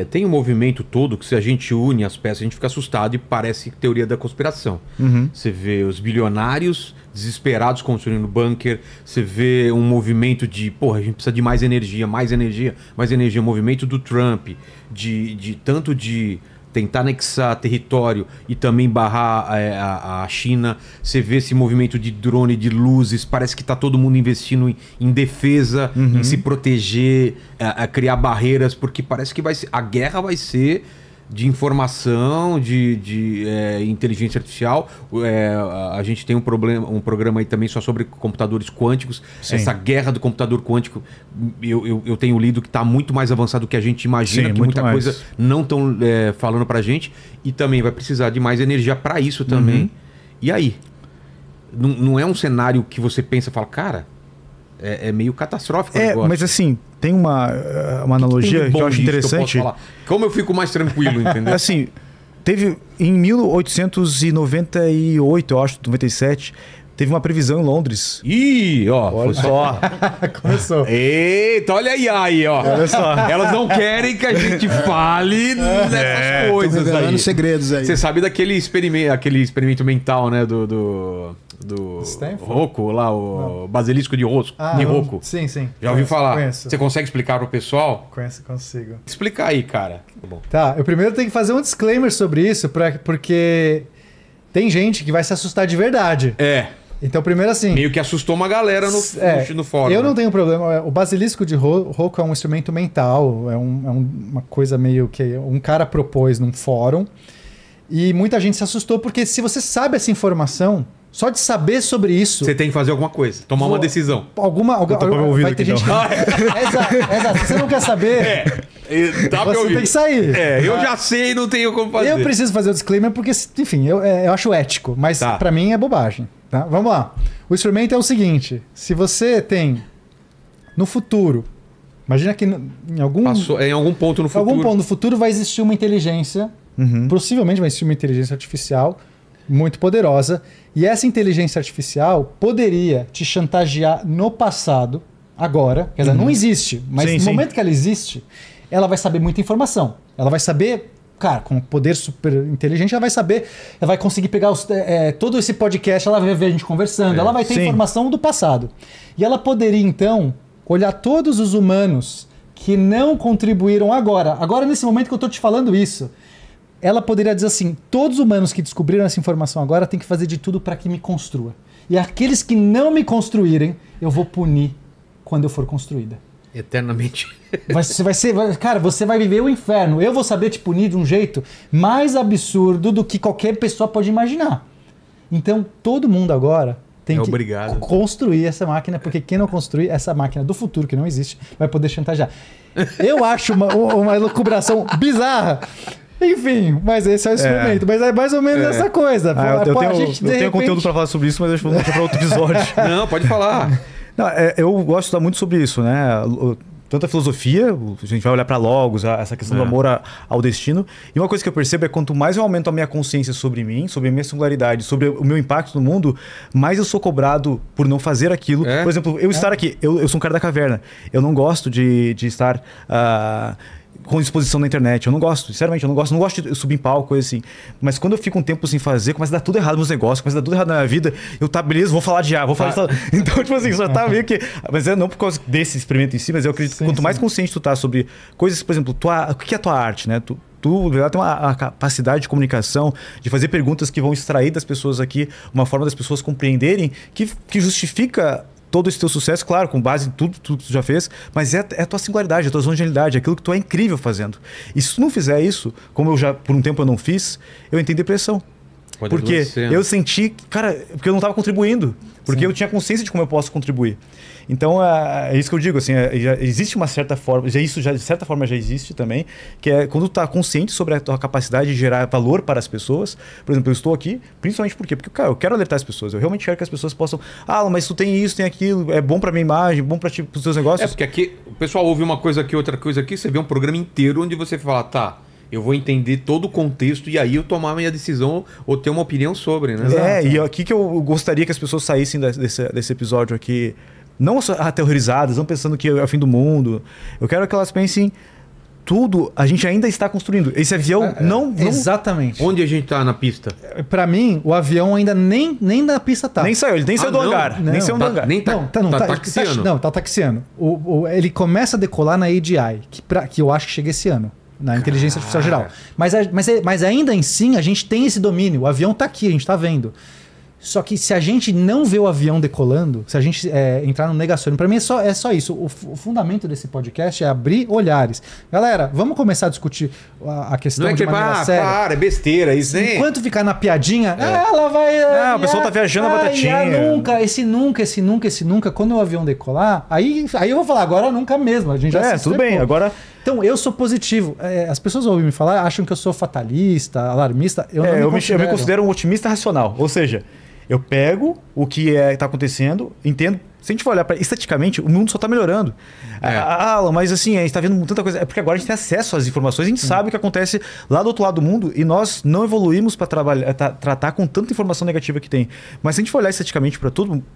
tem um movimento todo que se a gente une as peças, a gente fica assustado e parece teoria da conspiração. Você vê os bilionários desesperados construindo bunker, você vê um movimento de, porra, a gente precisa de mais energia, mais energia, mais energia. O movimento do Trump, tanto de tentar anexar território e também barrar a China. Você vê esse movimento de drone, de luzes, parece que está todo mundo investindo em defesa, em se proteger, a criar barreiras, porque parece que a guerra vai ser de informação, de inteligência artificial. A gente tem um programa aí também só sobre computadores quânticos. Sim. Essa guerra do computador quântico, eu tenho lido que está muito mais avançado do que a gente imagina. Sim, que muita coisa não estão falando para a gente. E também vai precisar de mais energia para isso também. E aí? Não é um cenário que você pensa e fala, cara, é meio catastrófico o negócio. Mas assim, tem uma analogia que eu acho interessante. Como eu fico mais tranquilo, entendeu? Assim, teve em 1898, eu acho, 97, teve uma previsão em Londres. Ih, ó, olha só. Começou. Eita, olha aí, ó. Olha só. Elas não querem que a gente fale dessas coisas aí. Segredos aí. Você sabe daquele experimento mental, né, do Rocco, lá, o basilisco de Rocco. Sim. Já ouviu falar? Conheço. Você consegue explicar pro pessoal? Consigo. Explica aí, cara. Tá, eu primeiro tenho que fazer um disclaimer sobre isso, porque tem gente que vai se assustar de verdade. Então, primeiro assim... Meio que assustou uma galera no fórum. Eu não tenho problema. O basilisco de Rocco é um instrumento mental. É uma coisa meio que um cara propôs num fórum. E muita gente se assustou, porque se você sabe essa informação... Só de saber sobre isso... Você tem que fazer alguma coisa. Tomar uma decisão. Vai ter gente que... Exato. Se você não quer saber... você tem que sair. Eu já sei e não tenho como fazer. Eu preciso fazer o disclaimer porque, enfim, eu acho ético. Mas pra mim é bobagem. Tá? Vamos lá. O instrumento é o seguinte. Se você tem... No futuro... Imagina que em algum ponto no futuro... Em algum ponto no futuro vai existir uma inteligência... Possivelmente vai existir uma inteligência artificial... muito poderosa, e essa inteligência artificial poderia te chantagear no passado, agora, quer dizer, não existe, mas no momento que ela existe, ela vai saber muita informação. Ela vai saber, cara, com poder super inteligente, ela vai conseguir pegar todo esse podcast, ela vai ver a gente conversando, ela vai ter informação do passado. E ela poderia, então, olhar todos os humanos que não contribuíram agora nesse momento que eu estou te falando isso, ela poderia dizer assim, todos os humanos que descobriram essa informação agora têm que fazer de tudo para que me construa. E aqueles que não me construírem, eu vou punir quando eu for construída. Eternamente. Cara, você vai viver o inferno. Eu vou saber te punir de um jeito mais absurdo do que qualquer pessoa pode imaginar. Então, todo mundo agora tem que construir essa máquina, porque quem não construir essa máquina do futuro, que não existe, vai poder chantagear. Eu acho uma elucubração bizarra. Enfim, mas esse é o experimento. Mas é mais ou menos essa coisa. Eu tenho conteúdo pra falar sobre isso, mas acho que vou deixar pra outro episódio. Não, pode falar. Não, eu gosto de estudar muito sobre isso, né? Tanto a filosofia, a gente vai olhar para logos, essa questão do amor ao destino. E uma coisa que eu percebo é que quanto mais eu aumento a minha consciência sobre mim, sobre a minha singularidade, sobre o meu impacto no mundo, mais eu sou cobrado por não fazer aquilo. Por exemplo, eu estar aqui, eu sou um cara da caverna. Eu não gosto de estar... com exposição na internet. Eu não gosto, sinceramente, eu não gosto de subir em palco, coisa assim. Mas quando eu fico um tempo sem fazer, começa a dar tudo errado nos negócios, começa a dar tudo errado na minha vida, beleza, vou falar de A, vou falar de... Então, tipo assim, só tá meio que... Mas não por causa desse experimento em si, mas eu acredito que quanto mais consciente tu tá sobre coisas, por exemplo, o que é a tua arte, né? Tu tem uma capacidade de comunicação, de fazer perguntas que vão extrair das pessoas aqui uma forma das pessoas compreenderem que justifica todo esse teu sucesso, claro, com base em tudo que tu já fez, mas é a tua singularidade, a tua genialidade, aquilo que tu é incrível fazendo. E se tu não fizer isso, como eu já por um tempo eu não fiz, eu entrei em depressão. Porque eu senti, cara, porque eu não estava contribuindo. Porque eu tinha consciência de como eu posso contribuir. Então, é isso que eu digo, assim, já existe uma certa forma, de certa forma já existe também, que é quando tu tá consciente sobre a tua capacidade de gerar valor para as pessoas. Por exemplo, eu estou aqui, principalmente por quê? Porque, cara, eu quero alertar as pessoas, eu realmente quero que as pessoas possam, mas tu tem isso, tem aquilo, é bom pra minha imagem, bom para os teus negócios. Porque aqui o pessoal ouve uma coisa aqui, outra coisa aqui, você vê um programa inteiro onde você fala, eu vou entender todo o contexto e aí eu tomar minha decisão ou ter uma opinião sobre, né? E aqui que eu gostaria que as pessoas saíssem desse episódio aqui, não aterrorizadas, não pensando que é o fim do mundo. Eu quero que elas pensem tudo a gente ainda está construindo. Esse avião não... Exatamente. Onde a gente tá na pista? Para mim, o avião ainda nem na pista tá. Nem saiu, ele nem saiu do hangar. Nem saiu do hangar. Nem tá taxiando. Não, tá taxiando. Ele começa a decolar na AGI, que eu acho que chega esse ano. Na inteligência artificial geral. Mas ainda assim, a gente tem esse domínio. O avião tá aqui, a gente tá vendo. Só que se a gente não vê o avião decolando, se a gente entrar no negacionismo, para mim é só isso. O fundamento desse podcast é abrir olhares. Galera, vamos começar a discutir a questão não é de maneira séria. Para, é besteira isso, hein? Enquanto ficar na piadinha, ela vai... o pessoal tá viajando a batatinha. Esse nunca. Quando o avião decolar, aí eu vou falar, agora nunca mesmo. A gente já se tudo bem, agora... Então, eu sou positivo. As pessoas ouvem me falar, acham que eu sou fatalista, alarmista. Eu me considero um otimista racional. Ou seja... Eu pego o que está acontecendo, entendo. Se a gente for olhar estaticamente, o mundo só está melhorando. Alan, mas assim, a gente está vendo tanta coisa. É porque agora a gente tem acesso às informações, a gente sabe o que acontece lá do outro lado do mundo e nós não evoluímos para tratar com tanta informação negativa que tem. Mas se a gente for olhar estaticamente por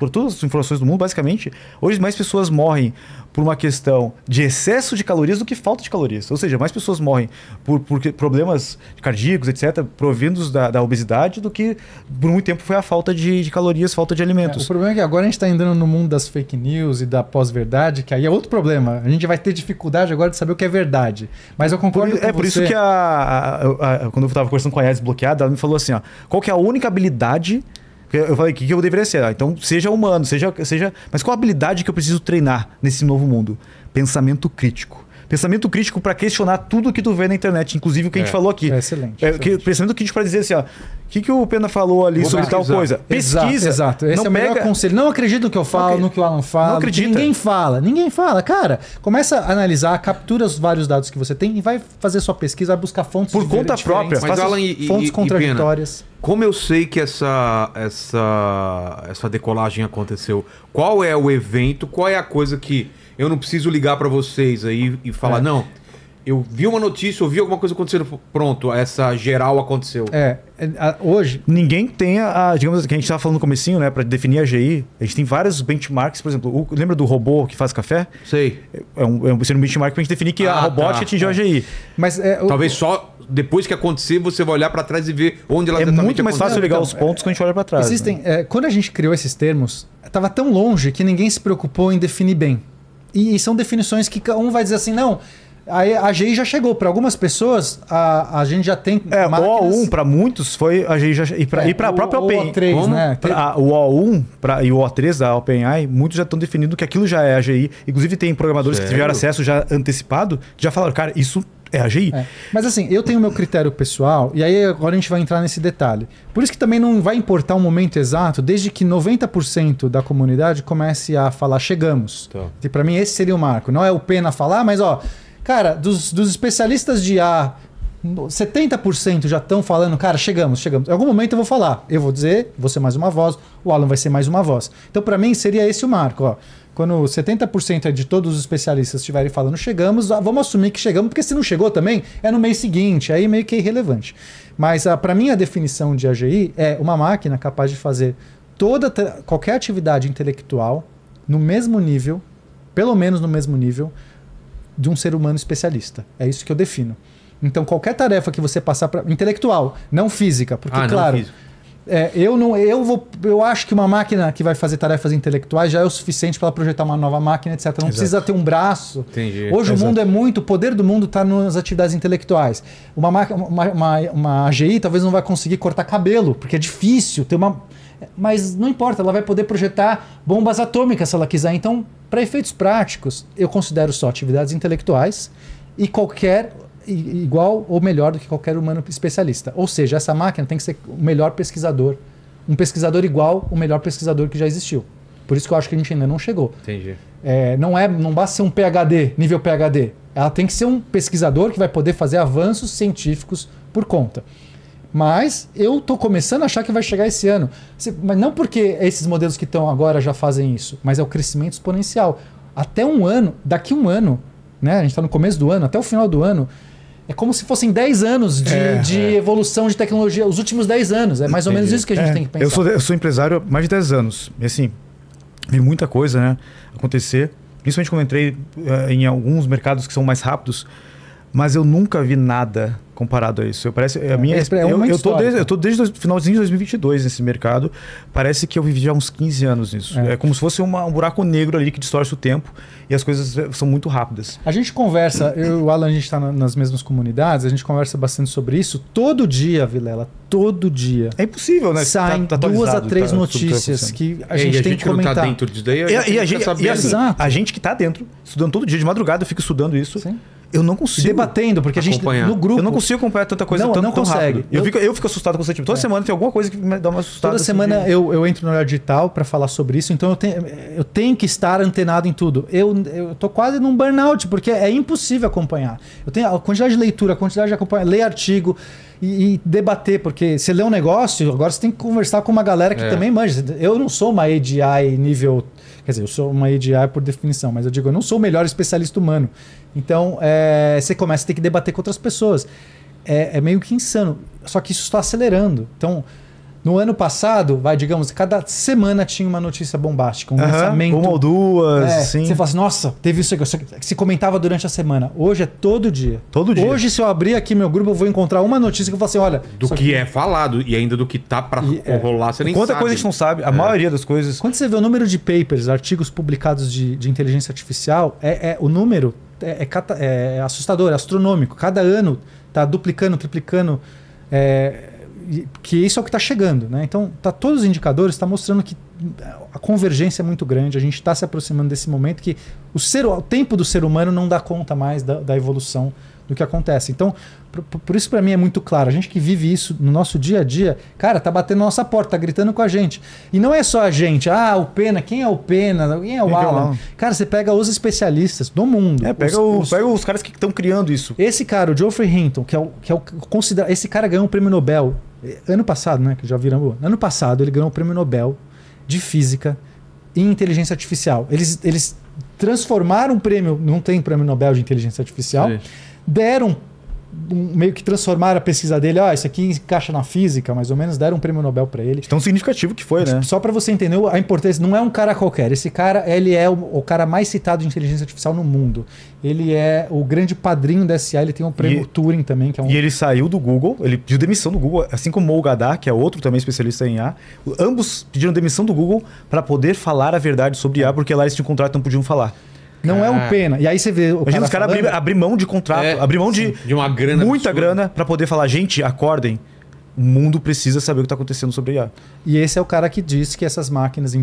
todas as informações do mundo, basicamente, hoje mais pessoas morrem por uma questão de excesso de calorias do que falta de calorias. Ou seja, mais pessoas morrem por problemas cardíacos, etc., provindos da obesidade, do que por muito tempo foi a falta de calorias, falta de alimentos. O problema é que agora a gente está entrando no mundo das fake news e da pós-verdade, que aí é outro problema. A gente vai ter dificuldade agora de saber o que é verdade. Mas eu concordo com você. Por isso que quando eu estava conversando com a Yas Desbloqueada, ela me falou assim, qual que é a única habilidade... Eu falei, o que eu deveria ser? Então, seja humano, seja... Mas qual a habilidade que eu preciso treinar nesse novo mundo? Pensamento crítico. Pensamento crítico para questionar tudo que tu vê na internet, inclusive o que a gente falou aqui. Excelente. Pensamento crítico para dizer assim, o que o Pena falou ali sobre tal coisa. Pesquisa. Exato. Esse é o melhor conselho. Não acredita no que eu falo, no que o Alan fala. Não acredita. Ninguém fala. Cara, começa a analisar, captura os vários dados que você tem e vai fazer sua pesquisa, vai buscar fontes por conta própria. Mas Alan, fontes contraditórias. Pena, como eu sei que essa decolagem aconteceu? Qual é o evento? Qual é a coisa que eu não preciso ligar para vocês aí e falar, não, eu vi uma notícia, eu vi alguma coisa acontecendo, pronto, essa geral aconteceu. Hoje... Ninguém tem digamos que a gente estava falando no comecinho, né, para definir a AGI, a gente tem vários benchmarks, por exemplo, lembra do robô que faz café? Sei. É um benchmark para a gente definir que a robótica atingiu a AGI. Mas talvez só depois que acontecer, você vai olhar para trás e ver onde ela exatamente muito mais fácil ligar os pontos quando a gente olha para trás. Existem, quando a gente criou esses termos, estava tão longe que ninguém se preocupou em definir bem. E são definições que um vai dizer assim, não, a AGI já chegou. Para algumas pessoas, a gente já tem máquinas... O O1 para muitos foi a AGI já... E para a própria OpenAI. O O3, né? O O1 e o O3 da OpenAI, muitos já estão definindo que aquilo já é AGI. Inclusive tem programadores que tiveram acesso já antecipado, já falaram, cara, isso... É AGI. Mas assim, eu tenho meu critério pessoal e aí agora a gente vai entrar nesse detalhe. Por isso que também não vai importar um momento exato, desde que 90% da comunidade comece a falar chegamos. E para mim esse seria o marco. Não é o Pena falar, mas cara, dos especialistas de IA, 70% já estão falando, cara, chegamos. Em algum momento eu vou falar. Eu vou dizer, vou ser mais uma voz, o Alan vai ser mais uma voz. Então para mim seria esse o marco, Quando 70% de todos os especialistas estiverem falando chegamos, vamos assumir que chegamos, porque se não chegou também, é no mês seguinte, aí meio que é irrelevante. Mas para mim a definição de AGI é uma máquina capaz de fazer qualquer atividade intelectual no mesmo nível, pelo menos no mesmo nível, de um ser humano especialista. É isso que eu defino. Então qualquer tarefa que você passar para intelectual, não física, porque claro... Eu acho que uma máquina que vai fazer tarefas intelectuais já é o suficiente para ela projetar uma nova máquina, etc. Não precisa ter um braço. Entendi. Hoje o mundo o poder do mundo está nas atividades intelectuais. Uma AGI talvez não vai conseguir cortar cabelo, porque é difícil ter mas não importa, ela vai poder projetar bombas atômicas se ela quiser. Então, para efeitos práticos, eu considero só atividades intelectuais e igual ou melhor do que qualquer humano especialista. Ou seja, essa máquina tem que ser o melhor pesquisador. Um pesquisador igual o melhor pesquisador que já existiu. Por isso que eu acho que a gente ainda não chegou. Entendi. Não basta ser um PhD, nível PhD. Ela tem que ser um pesquisador que vai poder fazer avanços científicos por conta. Mas eu estou começando a achar que vai chegar esse ano. Mas não porque esses modelos que estão agora já fazem isso, mas é o crescimento exponencial. Até um ano, daqui um ano, né? A gente está no começo do ano, até o final do ano, é como se fossem 10 anos de evolução de tecnologia, os últimos 10 anos. É mais ou menos isso que a gente tem que pensar. Eu sou empresário há mais de 10 anos. E assim, vi muita coisa acontecer. Principalmente quando entrei em alguns mercados que são mais rápidos. Mas eu nunca vi nada comparado a isso. Eu tô desde o finalzinho de 2022 nesse mercado. Parece que eu vivi já uns 15 anos nisso. É como se fosse um buraco negro ali que distorce o tempo e as coisas são muito rápidas. A gente conversa, eu e o Alan, a gente está nas mesmas comunidades, a gente conversa bastante sobre isso. Todo dia, Vilela, todo dia. É impossível, né? Saem 2 a 3 notícias que a gente tem que comentar. Não tá dentro disso daí, a gente que tá dentro, estudando todo dia de madrugada, eu fico estudando isso. Sim. Eu não consigo. Debatendo, porque acompanhar. A gente, no grupo... Eu não consigo acompanhar tanta coisa tão consegue. rápido. Eu fico assustado constantemente. Toda semana tem alguma coisa que me dá uma assustada. Toda semana eu entro no Olhar Digital para falar sobre isso, então eu tenho que estar antenado em tudo. Eu tô quase num burnout, porque é impossível acompanhar. Eu tenho a quantidade de leitura, a quantidade de acompanhar, ler artigo e debater, porque você lê um negócio, agora você tem que conversar com uma galera que também manja. Eu não sou uma ADI nível... Quer dizer, eu sou uma ADI por definição, mas eu não sou o melhor especialista humano. Então, você começa a ter que debater com outras pessoas. É meio que insano. Só que isso está acelerando. Então, no ano passado, digamos, cada semana tinha uma notícia bombástica, um lançamento. Uma ou duas, sim. Você fala assim, nossa, teve isso que se comentava durante a semana. Hoje é todo dia. Todo dia. Hoje, se eu abrir aqui meu grupo, eu vou encontrar uma notícia que eu falo assim, olha... Do que é falado e ainda do que tá para rolar, você nem sabe. Quanta coisa a gente não sabe, a maioria das coisas... Quando você vê o número de papers, artigos publicados de inteligência artificial, o número é assustador, é astronômico. Cada ano está duplicando, triplicando... que isso é o que está chegando, né? Então, todos os indicadores estão mostrando que a convergência é muito grande, a gente está se aproximando desse momento que o tempo do ser humano não dá conta mais da evolução do que acontece. Então, por isso para mim é muito claro, a gente que vive isso no nosso dia a dia, cara, tá batendo na nossa porta, tá gritando com a gente. E não é só a gente, o Pena, quem é o Pena, quem é o Alan? Cara, você pega os especialistas do mundo. Pega os caras que estão criando isso. Esse cara, o Geoffrey Hinton, esse cara ganhou um prêmio Nobel ano passado, né? Que já viram. Ano passado ele ganhou o prêmio Nobel de Física em Inteligência Artificial. Eles transformaram um prêmio, não tem prêmio Nobel de Inteligência Artificial, deram meio que transformaram a pesquisa dele, isso aqui encaixa na física, mais ou menos, deram um prêmio Nobel para ele. Tão significativo que foi, né? Só para você entender a importância, não é um cara qualquer. Esse cara, ele é o cara mais citado de inteligência artificial no mundo. Ele é o grande padrinho da SA, ele tem um prêmio Turing também, que é um... E ele saiu do Google, ele pediu demissão do Google, assim como o Mo Gadar, que é outro também especialista em IA. Ambos pediram demissão do Google para poder falar a verdade sobre IA, porque lá eles tinham contrato e não podiam falar. Não é um Pena. E aí você vê... Imagina os caras abrir mão de contrato, abrir mão de uma grana muita grana para poder falar, gente, acordem. O mundo precisa saber o que está acontecendo sobre IA. E esse é o cara que diz que essas máquinas,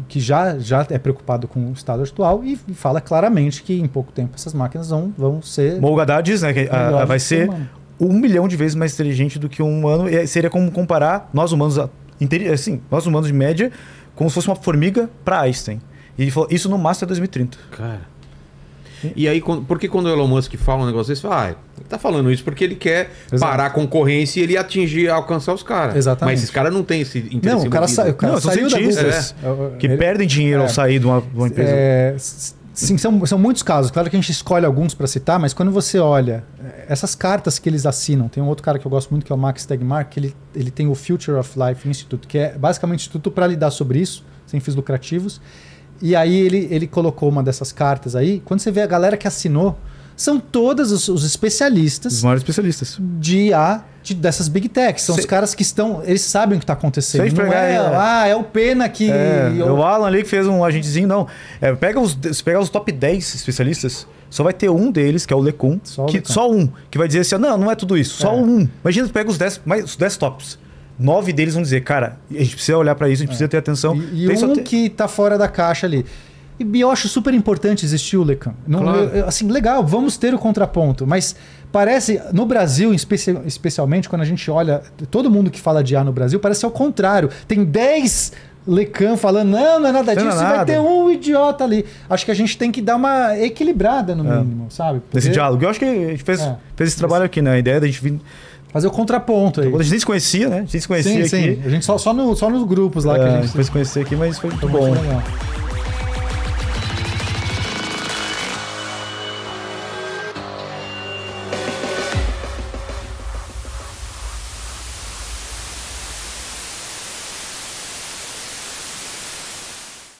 que já é preocupado com o estado atual e fala claramente que em pouco tempo essas máquinas vão ser... Mo Gadar diz, né, que vai ser 1 milhão de vezes mais inteligente do que um humano. E seria como comparar nós humanos de média, como se fosse uma formiga para Einstein. E ele falou, isso no máximo é 2030. Cara... E aí, por que quando o Elon Musk fala um negócio desse, ele tá falando isso porque ele quer parar a conconcorrência e ele alcançar os caras. Exatamente. Mas esses caras não têm esse interesse. Não, o cara saiu são cientistas que perdem dinheiro ao sair de uma empresa. Sim, são muitos casos. Claro que a gente escolhe alguns para citar, mas quando você olha essas cartas que eles assinam, tem um outro cara que eu gosto muito que é o Max Tegmark, que ele tem o Future of Life Institute, que é basicamente um instituto para lidar sobre isso, sem fins lucrativos. E aí ele colocou uma dessas cartas aí. Quando você vê a galera que assinou, são todos os especialistas. Os maiores especialistas. De IA, dessas Big Techs. São os caras que eles sabem o que está acontecendo. Não é o Pena que... O Alan ali que fez um agentezinho, não. Se pegar os top 10 especialistas, só vai ter um deles, que é o LeCun. Só um. Que vai dizer assim, não é tudo isso. Só um. Imagina, tu pega os 10 tops. 9 deles vão dizer, cara, a gente precisa olhar para isso, a gente precisa ter atenção. E que tá fora da caixa ali. E eu acho super importante existir o LeCun. Claro. Assim, legal, vamos ter o contraponto. Mas parece, no Brasil, especialmente, quando a gente olha, todo mundo que fala de IA no Brasil, parece ao contrário. Tem 10 LeCun falando, não é nada disso, vai ter um idiota ali. Acho que a gente tem que dar uma equilibrada, no mínimo, sabe? Nesse diálogo. Eu acho que a gente fez esse trabalho aqui, né? A ideia da gente vir... Fazer o contraponto aí. A gente nem se conhecia, né? A gente se conhecia aqui. Sim. A gente só nos grupos lá que a gente foi se conhecer aqui, mas foi muito bom. Legal.